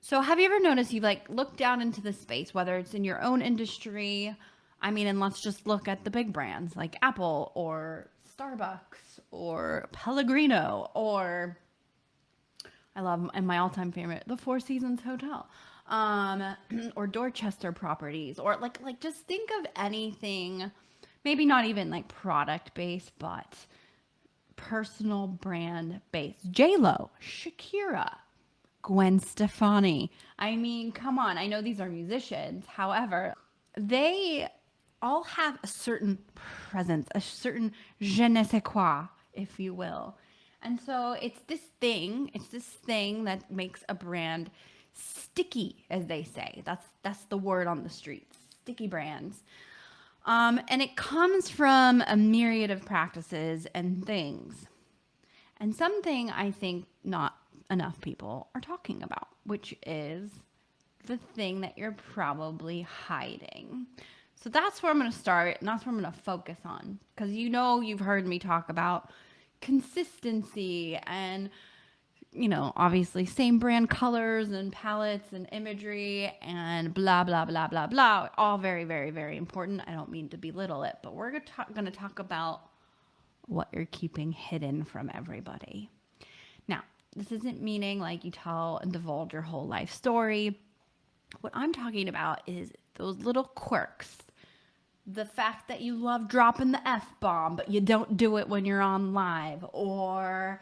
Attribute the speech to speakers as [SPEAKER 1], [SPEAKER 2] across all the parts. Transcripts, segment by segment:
[SPEAKER 1] So have you ever noticed you've like looked down into the space, whether it's in your own industry? I mean, and let's just look at the big brands like Apple or Starbucks or Pellegrino or I love and my all-time favorite, the Four Seasons Hotel, um, or Dorchester Properties, or like just think of anything, maybe not even like product based, but personal brand based. J Lo, Shakira, Gwen Stefani. I mean, come on. I know these are musicians. However, they all have a certain presence, a certain je ne sais quoi, if you will. And so it's this thing that makes a brand sticky, as they say. That's the word on the streets. Sticky brands. And it comes from a myriad of practices and things. And something I think not enough people are talking about, which is the thing that you're probably hiding. So that's where I'm going to start, and that's where I'm going to focus on. Because you've heard me talk about consistency and, obviously same brand colors and palettes and imagery and blah, blah, blah, blah, blah. All very, very, very important. I don't mean to belittle it, but we're going to talk about what you're keeping hidden from everybody. Now, this isn't meaning like you tell and divulge your whole life story. What I'm talking about is those little quirks. The fact that you love dropping the F bomb, but you don't do it when you're on live. Or,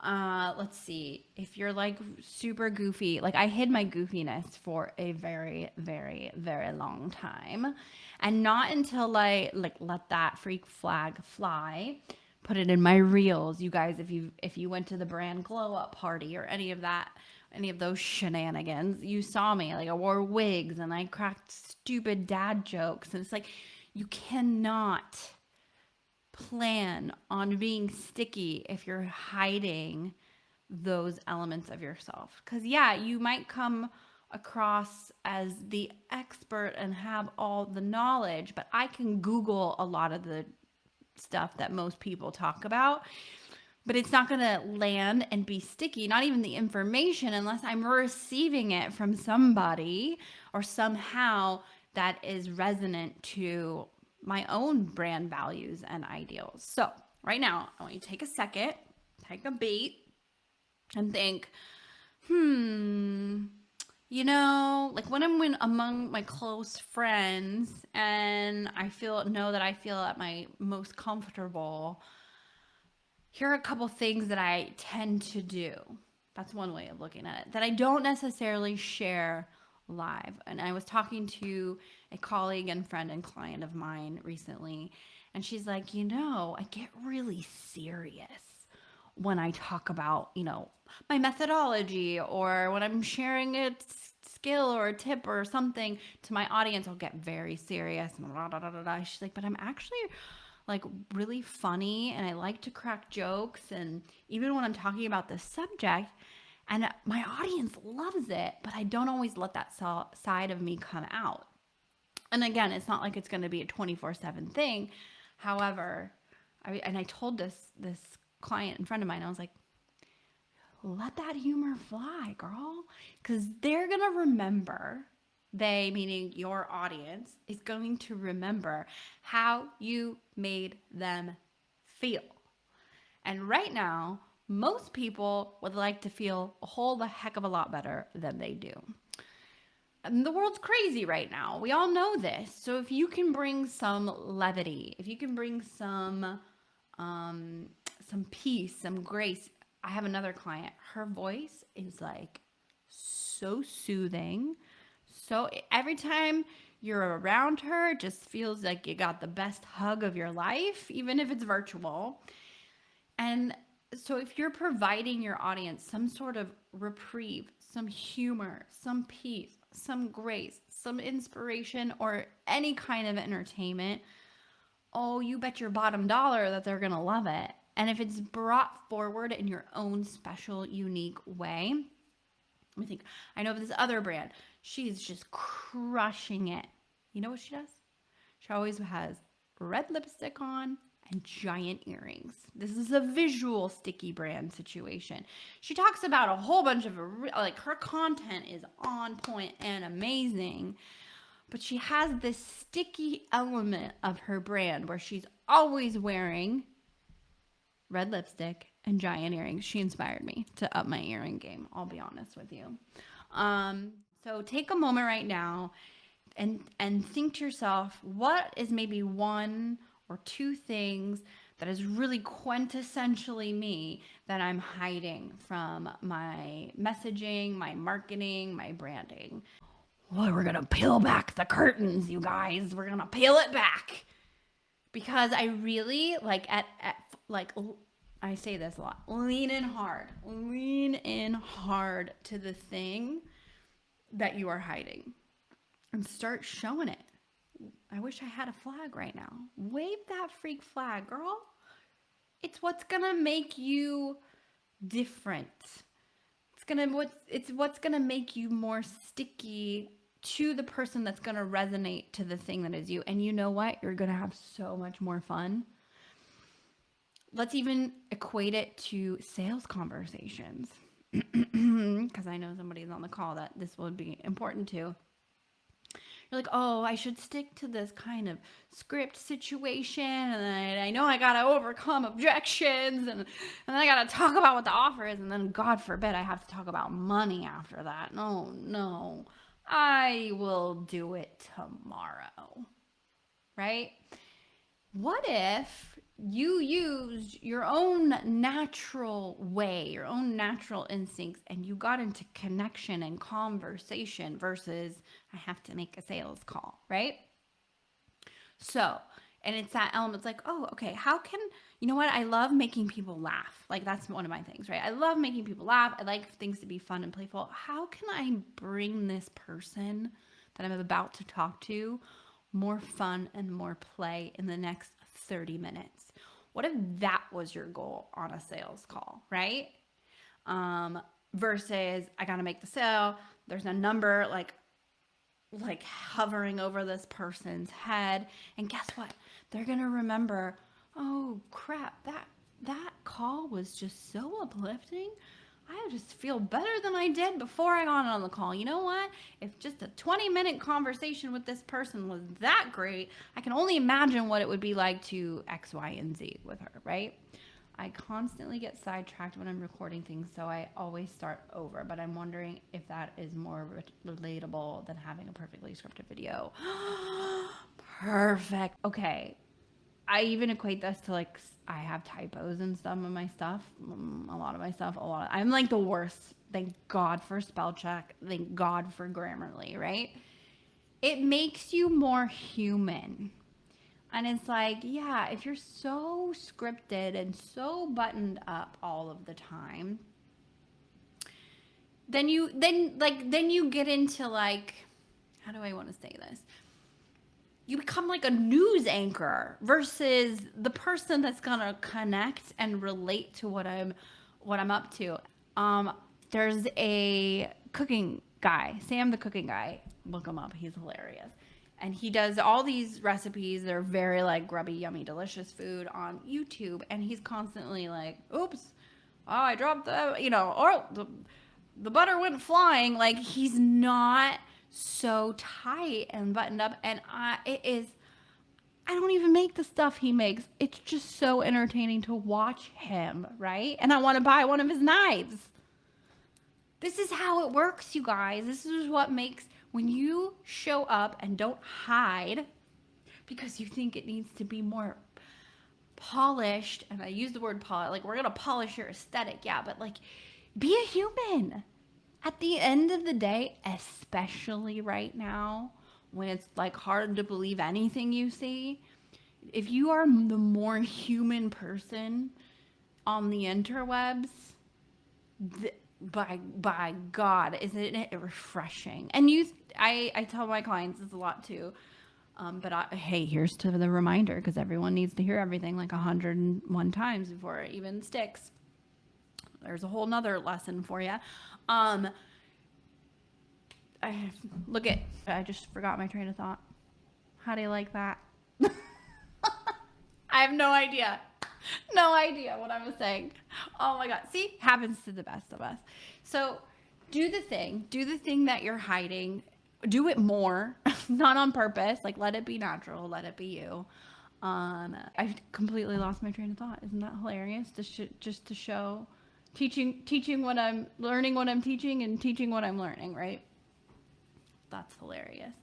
[SPEAKER 1] let's see, if you're like super goofy, like I hid my goofiness for a very, very, very long time. And not until I like let that freak flag fly, put it in my reels. You guys, if you went to the brand glow up party or any of that, any of those shenanigans, you saw me. Like I wore wigs and I cracked stupid dad jokes. And it's like, you cannot plan on being sticky if you're hiding those elements of yourself. Because, yeah, you might come across as the expert and have all the knowledge, but I can Google a lot of the stuff that most people talk about, but it's not going to land and be sticky, not even the information, unless I'm receiving it from somebody or somehow that is resonant to my own brand values and ideals. So, right now, I want you to take a second, take a beat, and think, like when I'm among my close friends and know that I feel at my most comfortable, here are a couple things that I tend to do. That's one way of looking at it, that I don't necessarily share live. And I was talking to a colleague and friend and client of mine recently, and she's like, I get really serious when I talk about, my methodology, or when I'm sharing a skill or a tip or something to my audience, I'll get very serious and blah, blah, blah, blah. She's like, but I'm actually like really funny and I like to crack jokes. And even when I'm talking about this subject, and my audience loves it, but I don't always let that side of me come out. And again, it's not like it's going to be a 24/7 thing. However, I told this client and friend of mine, I was like, let that humor fly, girl, because they're going to remember. They, meaning your audience, is going to remember how you made them feel. And right now, most people would like to feel a whole heck of a lot better than they do. And the world's crazy right now. We all know this. So if you can bring some levity, if you can bring some peace, some grace. I have another client. Her voice is like so soothing. So every time you're around her, it just feels like you got the best hug of your life, even if it's virtual. And so if you're providing your audience some sort of reprieve, some humor, some peace, some grace, some inspiration, or any kind of entertainment, oh, you bet your bottom dollar that they're going to love it. And if it's brought forward in your own special, unique way, let me think. I know of this other brand. She's just crushing it. You know what she does? She always has red lipstick on and giant earrings. This is a visual sticky brand situation. She talks about a whole bunch of, like, her content is on point and amazing, but she has this sticky element of her brand where she's always wearing red lipstick and giant earrings. She inspired me to up my earring game, I'll be honest with you. So take a moment right now and think to yourself, what is maybe one or two things that is really quintessentially me that I'm hiding from my messaging, my marketing, my branding. Well, we're going to peel back the curtains, you guys. We're going to peel it back. Because I really, like, I say this a lot, lean in hard to the thing that you are hiding and start showing it. I wish I had a flag right now. Wave that freak flag, girl. It's what's gonna make you different. It's what's gonna make you more sticky to the person that's gonna resonate to the thing that is you. And you know what? You're gonna have so much more fun. Let's even equate it to sales conversations. Because I know somebody's on the call that this would be important to. You're like, oh, I should stick to this kind of script situation, and I know I gotta overcome objections, and then I gotta talk about what the offer is, and then God forbid I have to talk about money after that. No, I will do it tomorrow, right? What if you use your own natural way, your own natural instincts, and you got into connection and conversation versus I have to make a sales call, right? So, and it's that element. It's like, oh, okay, how can, you know what? I love making people laugh. Like, that's one of my things, right? I love making people laugh. I like things to be fun and playful. How can I bring this person that I'm about to talk to more fun and more play in the next 30 minutes? What if that was your goal on a sales call, right? Versus I got to make the sale. There's a number like hovering over this person's head. And guess what? They're going to remember, oh crap, that call was just so uplifting. I just feel better than I did before I got on the call. You know what? If just a 20-minute conversation with this person was that great, I can only imagine what it would be like to X, Y, and Z with her, right? I constantly get sidetracked when I'm recording things, so I always start over. But I'm wondering if that is more relatable than having a perfectly scripted video. Perfect. Okay. I even equate this to, like, I have typos and some of my stuff. A lot of my stuff. I'm like the worst. Thank God for spell check. Thank God for Grammarly, right? It makes you more human. And it's like, yeah, if you're so scripted and so buttoned up all of the time, then you get into, like, how do I want to say this? You become like a news anchor versus the person that's gonna connect and relate to what I'm up to. There's a cooking guy, Sam the cooking guy. Look him up. He's hilarious. And he does all these recipes. They're very, like, grubby, yummy, delicious food on YouTube. And he's constantly like, oops, oh, I dropped or the butter went flying. Like, he's not so tight and buttoned up, and I don't even make the stuff he makes. It's just so entertaining to watch him, right? And I want to buy one of his knives. This is how it works, you guys. This is what makes, when you show up and don't hide because you think it needs to be more polished, and I use the word polish, like, we're gonna polish your aesthetic, yeah, but, like, be a human. At the end of the day, especially right now, when it's, like, hard to believe anything you see, if you are the more human person on the interwebs, by God, isn't it refreshing? And I tell my clients this a lot too. Hey, here's to the reminder, because everyone needs to hear everything like 101 times before it even sticks. There's a whole nother lesson for you. I just forgot my train of thought. How do you like that? I have no idea. No idea what I was saying. Oh my God. See, happens to the best of us. So do the thing. Do the thing that you're hiding. Do it more, not on purpose. Like, let it be natural. Let it be you. I completely lost my train of thought. Isn't that hilarious? Just to show teaching what I'm learning, what I'm teaching, and teaching what I'm learning, right? That's hilarious.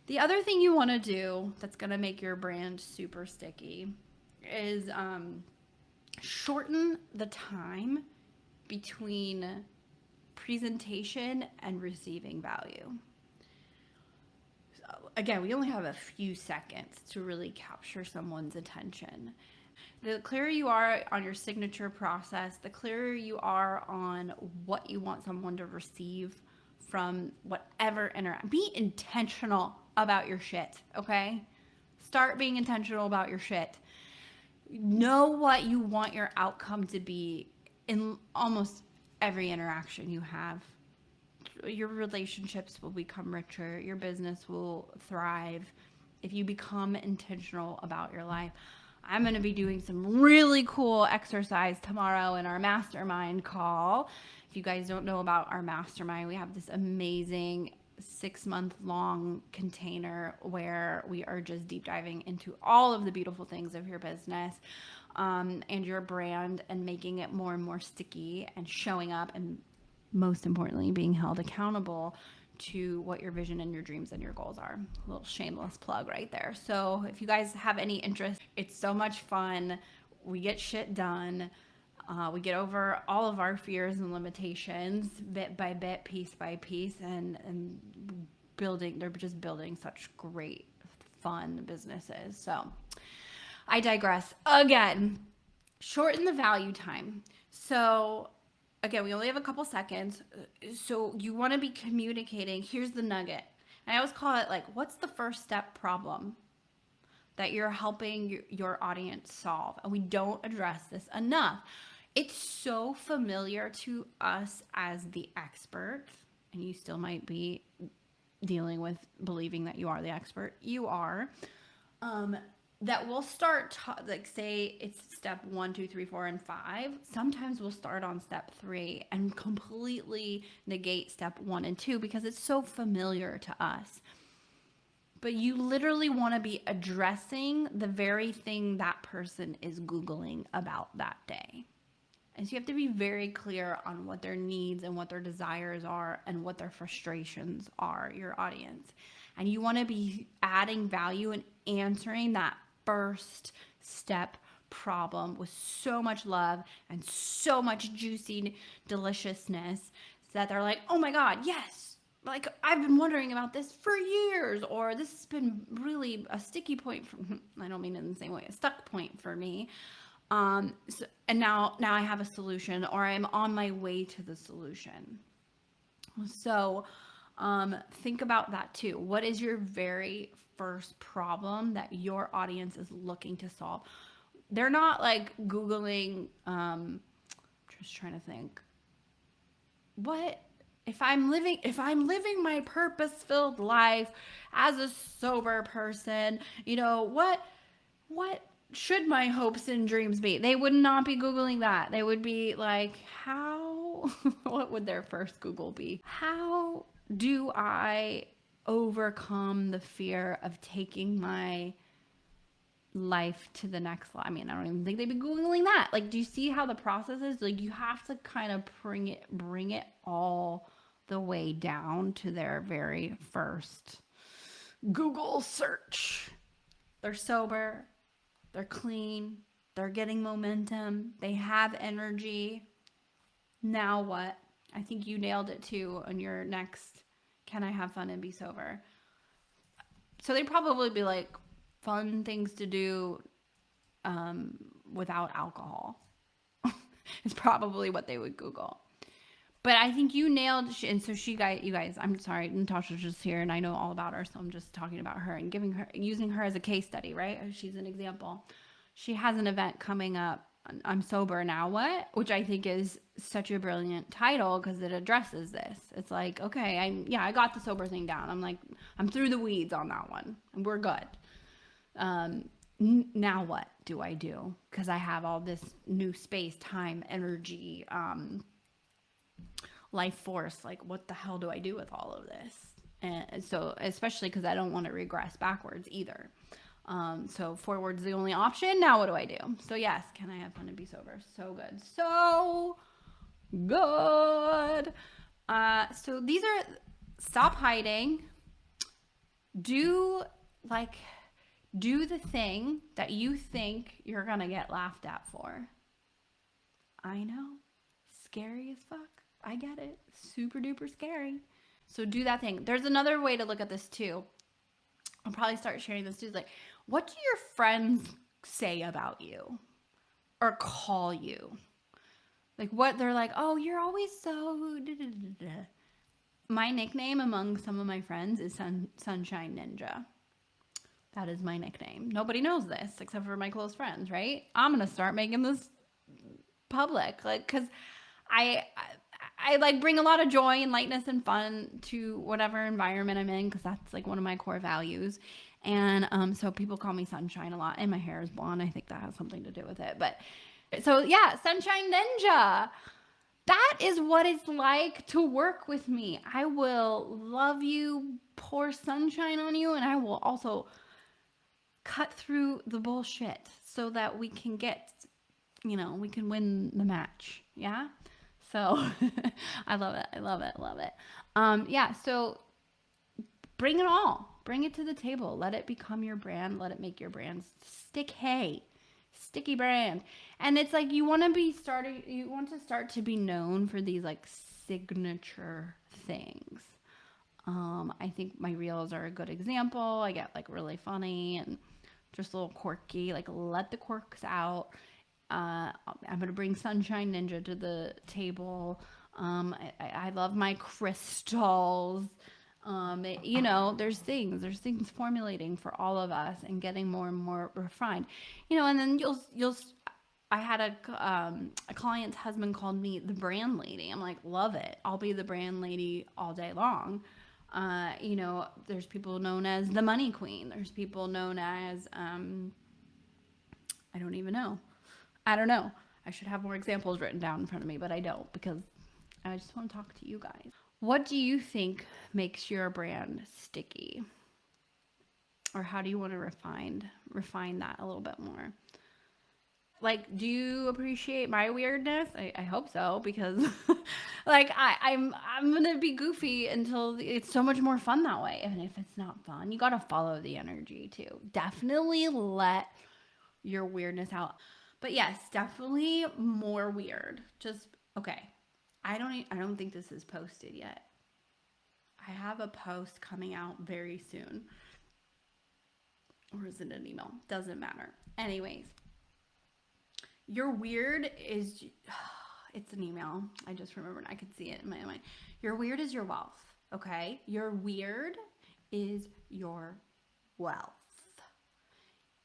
[SPEAKER 1] The other thing you want to do that's going to make your brand super sticky is shorten the time between presentation and receiving value. So again, we only have a few seconds to really capture someone's attention. The clearer you are on your signature process, the clearer you are on what you want someone to receive from whatever interact. Be intentional about your shit, okay? Start being intentional about your shit. Know what you want your outcome to be in almost every interaction you have. Your relationships will become richer. Your business will thrive if you become intentional about your life. I'm going to be doing some really cool exercise tomorrow in our mastermind call. If you guys don't know about our mastermind, we have this amazing 6-month-long container where we are just deep diving into all of the beautiful things of your business and your brand, and making it more and more sticky, and showing up, and most importantly, being held accountable to what your vision and your dreams and your goals are. A little shameless plug right there. So if you guys have any interest, it's so much fun. We get shit done. We get over all of our fears and limitations bit by bit, piece by piece, and they're just building such great, fun businesses. So I digress. Again, shorten the value time. So again, we only have a couple seconds. So you want to be communicating. Here's the nugget. And I always call it like, what's the first step problem that you're helping your audience solve? And we don't address this enough. It's so familiar to us as the expert, and you still might be dealing with believing that you are the expert. You are. That we'll start, like say it's step 1, 2, 3, 4, and 5. Sometimes we'll start on step 3 and completely negate step 1 and 2 because it's so familiar to us. But you literally want to be addressing the very thing that person is Googling about that day. And so you have to be very clear on what their needs and what their desires are and what their frustrations are, your audience. And you want to be adding value and answering that first step problem with so much love and so much juicy deliciousness that they're like, oh my God, yes. Like, I've been wondering about this for years, or this has been really a sticky point for, I don't mean it in the same way, a stuck point for me. And now I have a solution, or I'm on my way to the solution. So, think about that too. What is your very first problem that your audience is looking to solve? They're not like Googling, just trying to think, what, if I'm living my purpose-filled life as a sober person, what should my hopes and dreams be? They would not be Googling that. They would be like, how, what would their first Google be? How do I overcome the fear of taking my life to the next level? I mean, I don't even think they'd be Googling that. Like, do you see how the process is? Like, you have to kind of bring it all the way down to their very first Google search. They're sober. They're clean. They're getting momentum. They have energy. Now what? I think you nailed it too on your next, can I have fun and be sober? So they'd probably be like, fun things to do without alcohol. It's probably what they would Google. But I think you nailed, and so you guys, I'm sorry, Natasha's just here and I know all about her, so I'm just talking about her and using her as a case study, right? She's an example. She has an event coming up, I'm Sober Now What? Which I think is such a brilliant title because it addresses this. It's like, okay, I got the sober thing down. I'm through the weeds on that one and we're good. Now what? do I do? Because I have all this new space, time, energy, life force. Like, what the hell do I do with all of this? And so, especially because I don't want to regress backwards either. So forward's the only option. Now what do I do? So yes, can I have fun and be sober? So good. So good. So these are, stop hiding. Do the thing that you think you're going to get laughed at for. I know. Scary as fuck. I get it. Super duper scary. So do that thing. There's another way to look at this too. I'll probably start sharing this too. Like, what do your friends say about you or call you? Like, what they're like, oh, you're always so da-da-da-da. My nickname among some of my friends is Sunshine Ninja. That is my nickname. Nobody knows this except for my close friends, right? I'm going to start making this public, like, because I like bring a lot of joy and lightness and fun to whatever environment I'm in, because that's like one of my core values. And so people call me Sunshine a lot, and my hair is blonde. I think that has something to do with it. But so yeah, Sunshine Ninja. That is what it's like to work with me. I will love you, pour sunshine on you, and I will also cut through the bullshit so that we can get, we can win the match. Yeah. So I love it. I love it. Love it. Yeah. So bring it all. Bring it to the table. Let it become your brand. Let it make your brand sticky brand. And it's like you want to start to be known for these like signature things. I think my reels are a good example. I get like really funny and just a little quirky, like let the quirks out. I'm going to bring Sunshine Ninja to the table. I love my crystals. There's things formulating for all of us and getting more and more refined, and then I had a client's husband called me the brand lady. I'm like, love it. I'll be the brand lady all day long. There's people known as the money queen. There's people known as, I don't even know. I don't know. I should have more examples written down in front of me, but I don't, because I just want to talk to you guys. What do you think makes your brand sticky? Or how do you want to refine that a little bit more? Like, do you appreciate my weirdness? I hope so, because like I'm gonna be goofy until it's so much more fun that way. And if it's not fun, you gotta follow the energy too. Definitely let your weirdness out. But yes, definitely more weird. Just okay. I don't think this is posted yet. I have a post coming out very soon. Or is it an email? Doesn't matter. Anyways. Your weird is, it's an email. I just remembered. I could see it in my mind. Your weird is your wealth. Okay? Your weird is your wealth.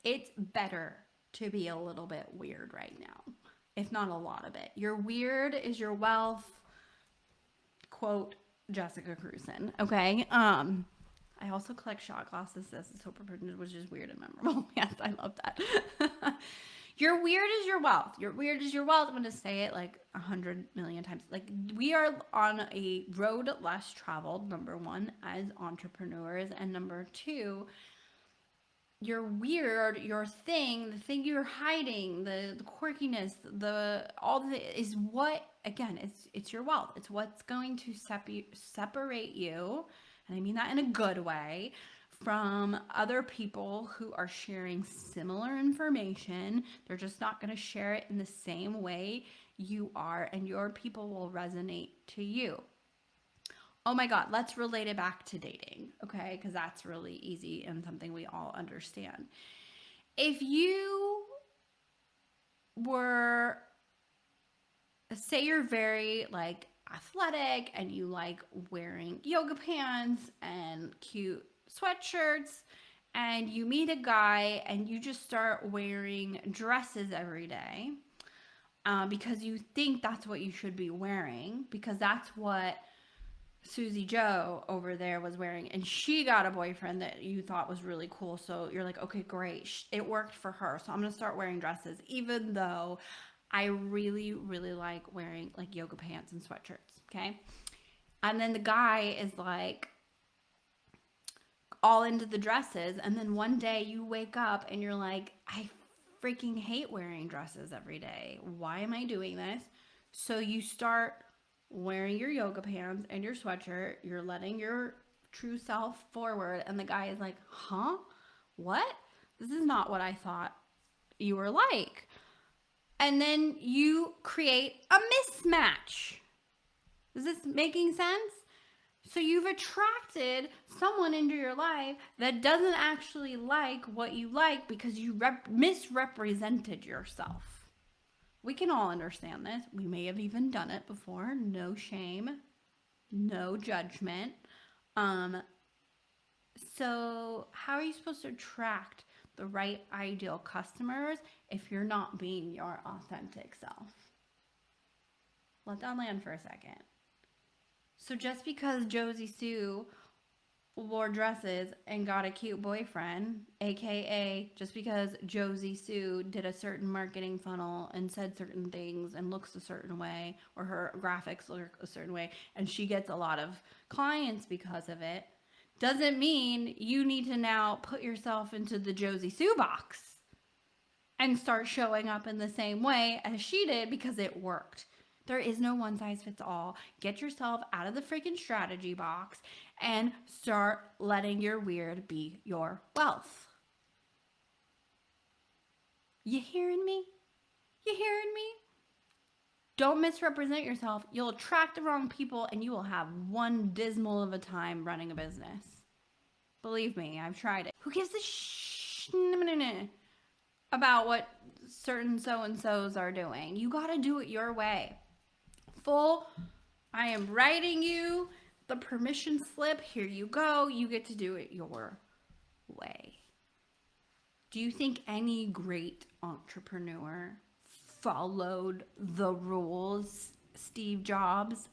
[SPEAKER 1] It's better to be a little bit weird right now, if not a lot of it. Your weird is your wealth. Quote Jessica Cruzen. Okay? I also collect shot glasses. This is so pertinent, which is weird and memorable. Yes, I love that. Your weird is your wealth. Your weird is your wealth. I'm going to say it like 100 million times. Like, we are on a road less traveled, number one, as entrepreneurs. And number two, your weird, your thing, the thing you're hiding, the quirkiness, is what, again, it's your wealth. It's what's going to separate you, and I mean that in a good way, from other people who are sharing similar information. They're just not going to share it in the same way you are, and your people will resonate to you. Oh my God, let's relate it back to dating, okay? Because that's really easy and something we all understand. If you were, say you're very like athletic and you like wearing yoga pants and cute sweatshirts, and you meet a guy and you just start wearing dresses every day because you think that's what you should be wearing, because that's what Susie Joe over there was wearing, and she got a boyfriend that you thought was really cool. So you're like, okay, great. It worked for her. So I'm going to start wearing dresses, even though I really, really like wearing like yoga pants and sweatshirts. Okay. And then the guy is like all into the dresses. And then one day you wake up and you're like, I freaking hate wearing dresses every day. Why am I doing this? So you start wearing your yoga pants and your sweatshirt. You're letting your true self forward. And the guy is like, huh? What? This is not what I thought you were like. And then you create a mismatch. Is this making sense? So you've attracted someone into your life that doesn't actually like what you like because you misrepresented yourself. We can all understand this. We may have even done it before. No shame, no judgment. So how are you supposed to attract the right ideal customers if you're not being your authentic self? Let that land for a second. So just because Josie Sue wore dresses and got a cute boyfriend, aka just because Josie Sue did a certain marketing funnel and said certain things and looks a certain way, or her graphics look a certain way, and she gets a lot of clients because of it, doesn't mean you need to now put yourself into the Josie Sue box and start showing up in the same way as she did because it worked. There is no one size fits all. Get yourself out of the freaking strategy box and start letting your weird be your wealth. You hearing me? You hearing me? Don't misrepresent yourself. You'll attract the wrong people and you will have one dismal of a time running a business. Believe me, I've tried it. Who gives a about what certain so-and-sos are doing? You got to do it your way. I am writing you the permission slip. Here you go. You get to do it your way. Do you think any great entrepreneur followed the rules? Steve Jobs?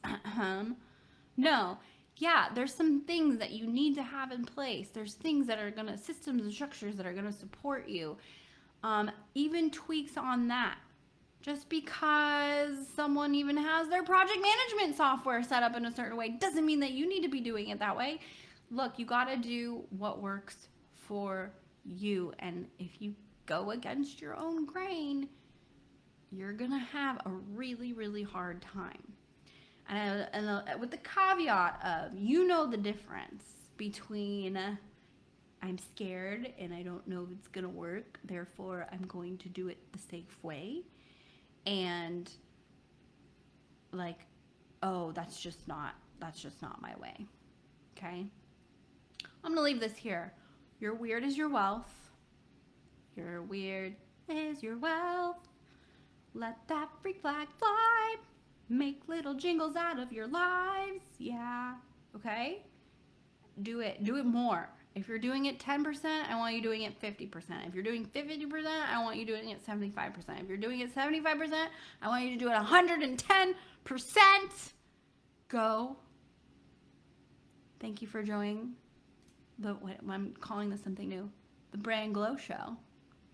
[SPEAKER 1] No. Yeah, there's some things that you need to have in place. There's things that are systems and structures that are going to support you. Even tweaks on that. Just because someone even has their project management software set up in a certain way doesn't mean that you need to be doing it that way. Look, you got to do what works for you. And if you go against your own grain, you're going to have a really, really hard time. And with the caveat of, you know the difference between I'm scared and I don't know if it's going to work, therefore I'm going to do it the safe way. And like, oh, that's just not my way. Okay? I'm gonna leave this here. Your weird is your wealth. Your weird is your wealth. Let that freak flag fly. Make little jingles out of your lives. Yeah. Okay? Do it more. If you're doing it 10%, I want you doing it 50%. If you're doing 50%, I want you doing it 75%. If you're doing it 75%, I want you to do it 110%. Go. Thank you for joining I'm calling this something new. The Brand Glow Show.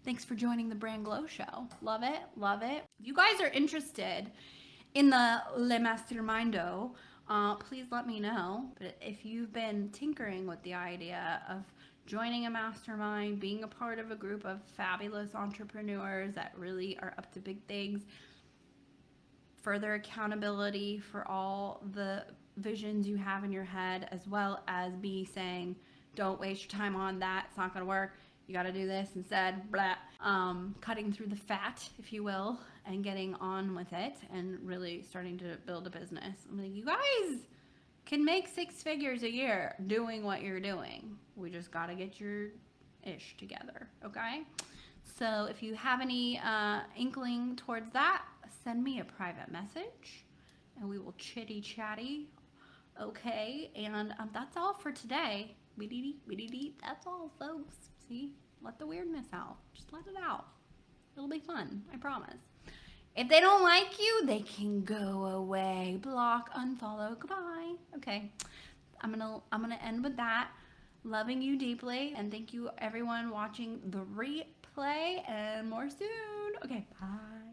[SPEAKER 1] Thanks for joining the Brand Glow Show. Love it. Love it. If you guys are interested in the Le Mastermindo, please let me know. But if you've been tinkering with the idea of joining a mastermind, being a part of a group of fabulous entrepreneurs that really are up to big things, further accountability for all the visions you have in your head, as well as me saying, don't waste your time on that. It's not going to work. You got to do this instead. Blah. Cutting through the fat, if you will, and getting on with it and really starting to build a business. I'm like, you guys can make 6 figures a year doing what you're doing. We just got to get your ish together. Okay. So if you have any inkling towards that, send me a private message and we will chitty chatty. Okay. And that's all for today. That's all, folks. See, let the weirdness out. Just let it out. It'll be fun. I promise. If they don't like you, they can go away. Block, unfollow, goodbye. Okay. I'm gonna end with that. Loving you deeply, and thank you everyone watching the replay, and more soon. Okay, bye.